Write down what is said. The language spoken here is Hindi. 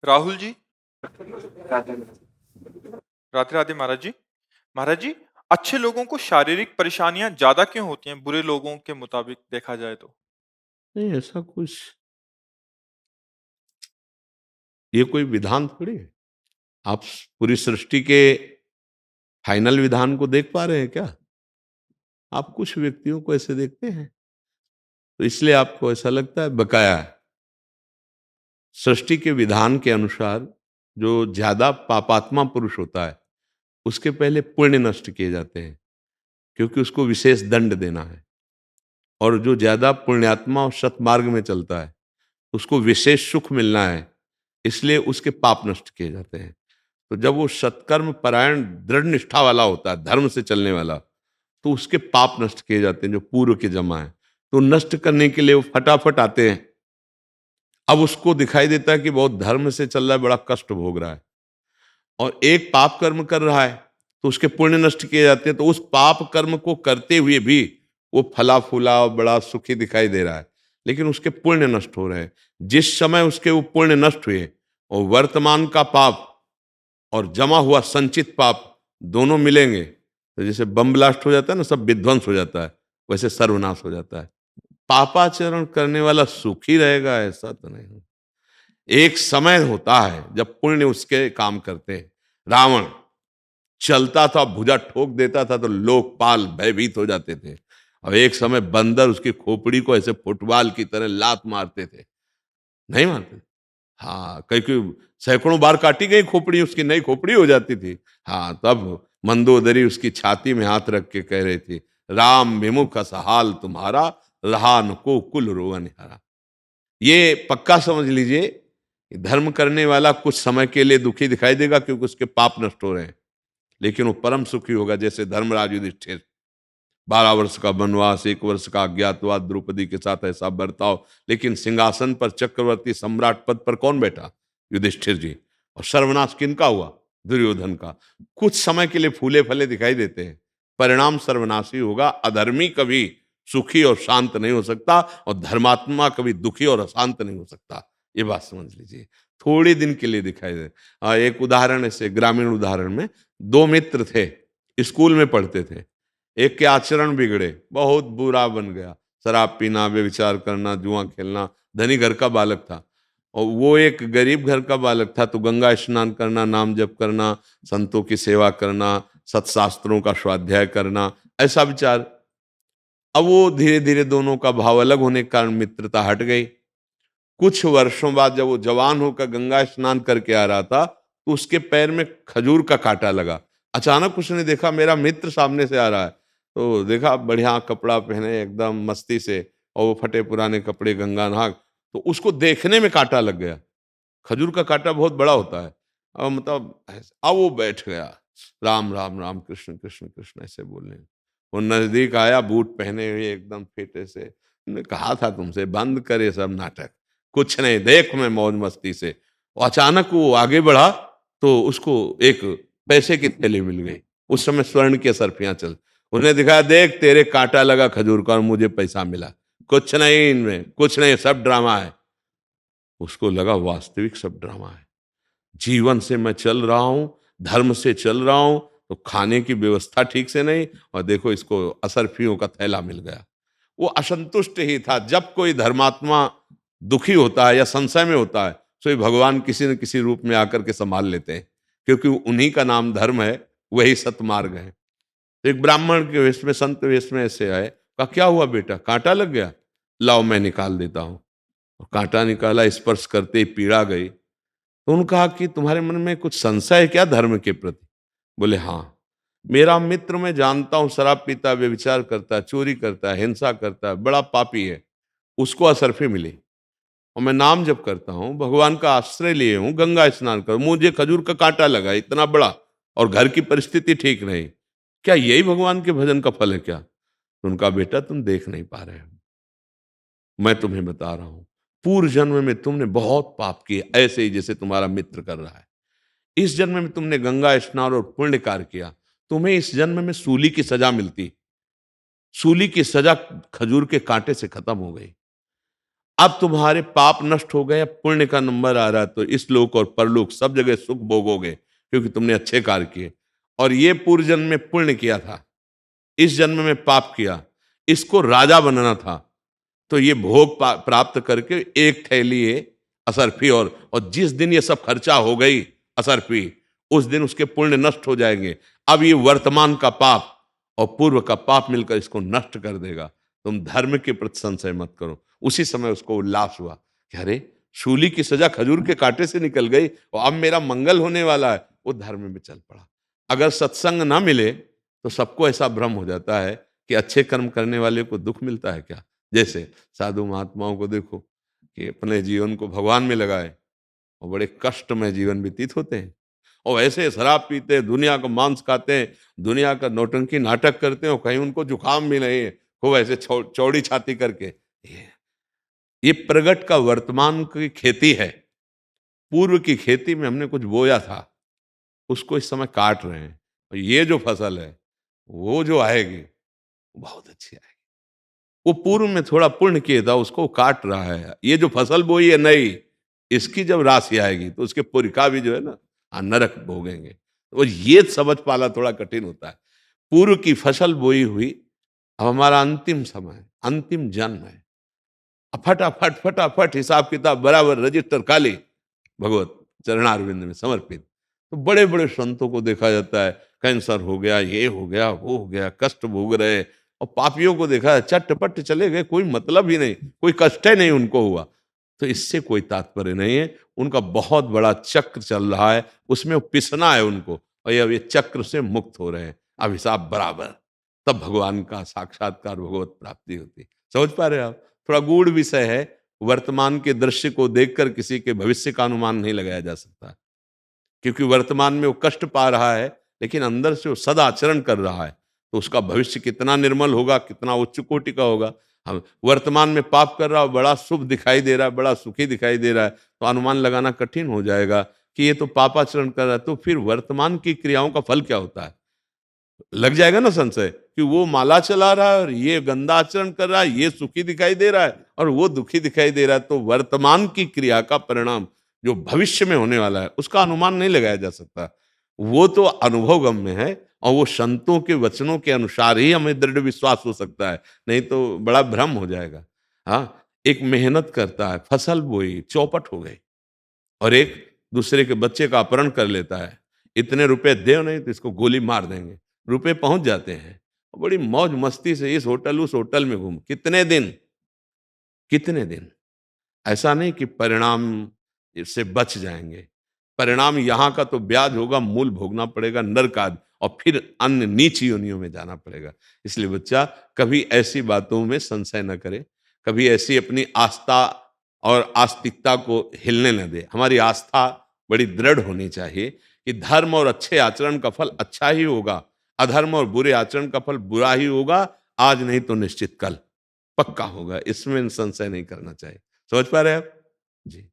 राहुल जी। राधे राधे महाराज जी। महाराज जी, अच्छे लोगों को शारीरिक परेशानियां ज्यादा क्यों होती हैं बुरे लोगों के मुताबिक देखा जाए तो? नहीं, ऐसा कुछ ये कोई विधान थोड़ी है। आप पूरी सृष्टि के फाइनल विधान को देख पा रहे हैं क्या? आप कुछ व्यक्तियों को ऐसे देखते हैं तो इसलिए आपको ऐसा लगता है। बकाया सृष्टि के विधान के अनुसार जो ज्यादा पापात्मा पुरुष होता है उसके पहले पुण्य नष्ट किए जाते हैं, क्योंकि उसको विशेष दंड देना है। और जो ज्यादा पुण्यात्मा और सतमार्ग में चलता है उसको विशेष सुख मिलना है, इसलिए उसके पाप नष्ट किए जाते हैं। तो जब वो सत्कर्म परायण दृढ़ निष्ठा वाला होता है, धर्म से चलने वाला, तो उसके पाप नष्ट किए जाते हैं जो पूर्व के जमा है। तो नष्ट करने के लिए वो फटाफट आते हैं। अब उसको दिखाई देता है कि बहुत धर्म से चल रहा है, बड़ा कष्ट भोग रहा है, और एक पाप कर्म कर रहा है, तो उसके पुण्य नष्ट किए जाते हैं। तो उस पाप कर्म को करते हुए भी वो फला फूला और बड़ा सुखी दिखाई दे रहा है, लेकिन उसके पुण्य नष्ट हो रहे हैं। जिस समय उसके वो पुण्य नष्ट हुए और वर्तमान का पाप और जमा हुआ संचित पाप दोनों मिलेंगे, तो जैसे बम ब्लास्ट हो जाता है ना, सब विध्वंस हो जाता है, वैसे सर्वनाश हो जाता है। पापाचरण करने वाला सुखी रहेगा ऐसा तो नहीं। एक समय होता है जब पुण्य उसके काम करते हैं। रावण चलता था, भुजा ठोक देता था तो लोकपाल भयभीत हो जाते थे, और एक समय बंदर उसकी खोपड़ी को ऐसे फुटबॉल की तरह लात मारते थे। नहीं मारते? हाँ, कई कई सैकड़ों बार काटी गई खोपड़ी, उसकी नई खोपड़ी हो जाती थी। हाँ, तब मंदोदरी उसकी छाती में हाथ रख के कह रही थी, राम विमुख असहाल तुम्हारा, रहा न को कुल रोवन हारा। ये पक्का समझ लीजिए, धर्म करने वाला कुछ समय के लिए दुखी दिखाई देगा क्योंकि उसके पाप नष्ट हो रहे हैं, लेकिन वो परम सुखी होगा। जैसे धर्मराज युधिष्ठिर, 12 वर्ष का वनवास, 1 वर्ष का अज्ञातवास, द्रौपदी के साथ ऐसा बर्ताव, लेकिन सिंहासन पर चक्रवर्ती सम्राट पद पर कौन बैठा? युधिष्ठिर जी। और सर्वनाश किनका हुआ? दुर्योधन का। कुछ समय के लिए फूले फले दिखाई देते हैं, परिणाम सर्वनाशी होगा। अधर्मी कभी सुखी और शांत नहीं हो सकता, और धर्मात्मा कभी दुखी और अशांत नहीं हो सकता। ये बात समझ लीजिए। थोड़ी दिन के लिए दिखाई दे। एक उदाहरण, ऐसे ग्रामीण उदाहरण में, दो मित्र थे, स्कूल में पढ़ते थे। एक के आचरण बिगड़े, बहुत बुरा बन गया, शराब पीना, व्यभिचार करना, जुआ खेलना। धनी घर का बालक था, और वो एक गरीब घर का बालक था। तो गंगा स्नान करना, नाम जप करना, संतों की सेवा करना, सत्शास्त्रों का स्वाध्याय करना, ऐसा विचार। अब वो धीरे धीरे दोनों का भाव अलग होने के कारण मित्रता हट गई। कुछ वर्षों बाद जब वो जवान होकर गंगा स्नान करके आ रहा था, तो उसके पैर में खजूर का कांटा लगा। अचानक उसने देखा मेरा मित्र सामने से आ रहा है, तो देखा बढ़िया कपड़ा पहने एकदम मस्ती से, और वो फटे पुराने कपड़े, गंगा नहा, तो उसको देखने में कांटा लग गया। खजूर का कांटा बहुत बड़ा होता है। अब मतलब अब वो बैठ गया, राम राम राम, कृष्ण कृष्ण कृष्ण ऐसे बोलने। वो नजदीक आया, बूट पहने हुए एकदम फिट ऐसे। मैंने कहा था तुमसे बंद करे सब नाटक, कुछ नहीं, देख मैं मौज मस्ती से। और अचानक वो आगे बढ़ा, तो उसको एक पैसे की थैली मिल गई। उस समय स्वर्ण की असरफियां चल, उसने दिखाया, देख तेरे कांटा लगा खजूर का और मुझे पैसा मिला। कुछ नहीं इनमें, कुछ नहीं, सब ड्रामा है। उसको लगा वास्तविक सब ड्रामा है। जीवन से मैं चल रहा हूं, धर्म से चल रहा हूं, तो खाने की व्यवस्था ठीक से नहीं, और देखो इसको असरफियों का थैला मिल गया। वो असंतुष्ट ही था। जब कोई धर्मात्मा दुखी होता है या संशय में होता है, तो भगवान किसी न किसी रूप में आकर के संभाल लेते हैं, क्योंकि उन्हीं का नाम धर्म है, वही सतमार्ग है। तो एक ब्राह्मण के वेश में, संत वेश में ऐसे आए, कहा क्या हुआ बेटा, कांटा लग गया? लाओ मैं निकाल देता हूं। और कांटा निकाला, स्पर्श करते ही पीड़ा गई। तो उन्होंने कहा कि तुम्हारे मन में कुछ संशय है क्या धर्म के प्रति? बोले हाँ, मेरा मित्र मैं जानता हूं, शराब पीता है, व्यभिचार करता है, चोरी करता है, हिंसा करता है, बड़ा पापी है। उसको असरफी मिली, और मैं नाम जप करता हूँ, भगवान का आश्रय लिए हूँ, गंगा स्नान कर, मुझे खजूर का कांटा लगा इतना बड़ा, और घर की परिस्थिति ठीक नहीं। क्या यही भगवान के भजन का फल है क्या? तो उनका, बेटा तुम देख नहीं पा रहे हो, मैं तुम्हें बता रहा हूं। पूर्व जन्म में तुमने बहुत पाप किए, ऐसे ही जैसे तुम्हारा मित्र कर रहा है। इस जन्म में तुमने गंगा स्नान और पुण्य कार्य किया, तुम्हें इस जन्म में सूली की सजा मिलती। सूली की सजा खजूर के कांटे से खत्म हो गई। अब तुम्हारे पाप नष्ट हो गए, पुण्य का नंबर आ रहा है, तो इस लोक और परलोक सब जगह सुख भोगोगे, क्योंकि तुमने अच्छे कार्य किए। और ये पूर्व जन्म में पुण्य किया था, इस जन्म में पाप किया, इसको राजा बनना था, तो ये भोग प्राप्त करके एक थैली ये असरफी, और जिस दिन ये सब खर्चा हो गई असरफी, उस दिन उसके पुण्य नष्ट हो जाएंगे। अब ये वर्तमान का पाप और पूर्व का पाप मिलकर इसको नष्ट कर देगा। तुम धर्म के प्रति संशय मत करो। उसी समय उसको उल्लास हुआ कि अरे, शूली की सजा खजूर के कांटे से निकल गई और अब मेरा मंगल होने वाला है। वो धर्म में चल पड़ा। अगर सत्संग ना मिले तो सबको ऐसा भ्रम हो जाता है कि अच्छे कर्म करने वाले को दुख मिलता है क्या। जैसे साधु महात्माओं को देखो कि अपने जीवन को भगवान में लगाए और बड़े कष्टमय जीवन व्यतीत होते हैं, और ऐसे शराब पीते हैं, दुनिया का मांस खाते हैं, दुनिया का नौटंकी नाटक करते हैं, और कहीं उनको जुकाम भी नहीं है, खूब ऐसे चौड़ी छाती करके। ये प्रगट का वर्तमान की खेती है। पूर्व की खेती में हमने कुछ बोया था, उसको इस समय काट रहे हैं, और ये जो फसल है वो जो आएगी वो बहुत अच्छी आएगी। वो पूर्व में थोड़ा पुण्य किया था, उसको काट रहा है। ये जो फसल बोई है नई, इसकी जब राशि आएगी तो उसके पुरखा भी जो है ना, नरक भोगेंगे। और ये समझ पाना थोड़ा कठिन होता है। पूर्व की फसल बोई हुई, अब हमारा अंतिम समय है, अंतिम जन्म है। अब फटाफट फटाफट हिसाब किताब बराबर, रजिस्टर खाली, भगवत चरणारविंद में समर्पित। तो बड़े बड़े संतों को देखा जाता है, कैंसर हो गया, ये हो गया, वो हो गया, कष्ट भोग रहे। और पापियों को देखा है, चट्टपट चले गए, कोई मतलब ही नहीं, कोई कष्ट ही नहीं उनको हुआ। तो इससे कोई तात्पर्य नहीं है। उनका बहुत बड़ा चक्र चल रहा है, उसमें वो पिसना है उनको, और अब ये चक्र से मुक्त हो रहे हैं। अब हिसाब बराबर, तब भगवान का साक्षात्कार, भगवत प्राप्ति होती। समझ पा रहे हैं आप? थोड़ा गूढ़ विषय है। वर्तमान के दृश्य को देखकर किसी के भविष्य का अनुमान नहीं लगाया जा सकता, क्योंकि वर्तमान में वो कष्ट पा रहा है, लेकिन अंदर से वो सदाचरण कर रहा है, तो उसका भविष्य कितना निर्मल होगा, कितना उच्च कोटि का होगा। हम वर्तमान में पाप कर रहा है, बड़ा शुभ दिखाई दे रहा है, बड़ा सुखी दिखाई दे रहा है, तो अनुमान लगाना कठिन हो जाएगा कि ये तो पापाचरण कर रहा है। तो फिर वर्तमान की क्रियाओं का फल क्या होता है, लग जाएगा ना संशय कि वो माला चला रहा है और ये गंदा आचरण कर रहा है, ये सुखी दिखाई दे रहा है और वो दुखी दिखाई दे रहा है। तो वर्तमान की क्रिया का परिणाम जो भविष्य में होने वाला है, उसका अनुमान नहीं लगाया जा सकता। वो तो अनुभवगम में है, और वो संतों के वचनों के अनुसार ही हमें दृढ़ विश्वास हो सकता है, नहीं तो बड़ा भ्रम हो जाएगा। हाँ, एक मेहनत करता है, फसल बोई, चौपट हो गई, और एक दूसरे के बच्चे का अपहरण कर लेता है। इतने रुपए दे, नहीं तो इसको गोली मार देंगे। रुपए पहुंच जाते हैं, और बड़ी मौज मस्ती से इस होटल उस होटल में घूम, कितने दिन, कितने दिन। ऐसा नहीं कि परिणाम इससे बच जाएंगे। परिणाम यहाँ का तो ब्याज होगा, मूल भोगना पड़ेगा, नरक आदि, और फिर अन्य नीच योनियों में जाना पड़ेगा। इसलिए बच्चा कभी ऐसी बातों में संशय न करे, कभी ऐसी अपनी आस्था और आस्तिकता को हिलने न दे। हमारी आस्था बड़ी दृढ़ होनी चाहिए कि धर्म और अच्छे आचरण का फल अच्छा ही होगा, अधर्म और बुरे आचरण का फल बुरा ही होगा, आज नहीं तो निश्चित कल पक्का होगा। इसमें संशय नहीं करना चाहिए। समझ पा रहे हैं आप? जी।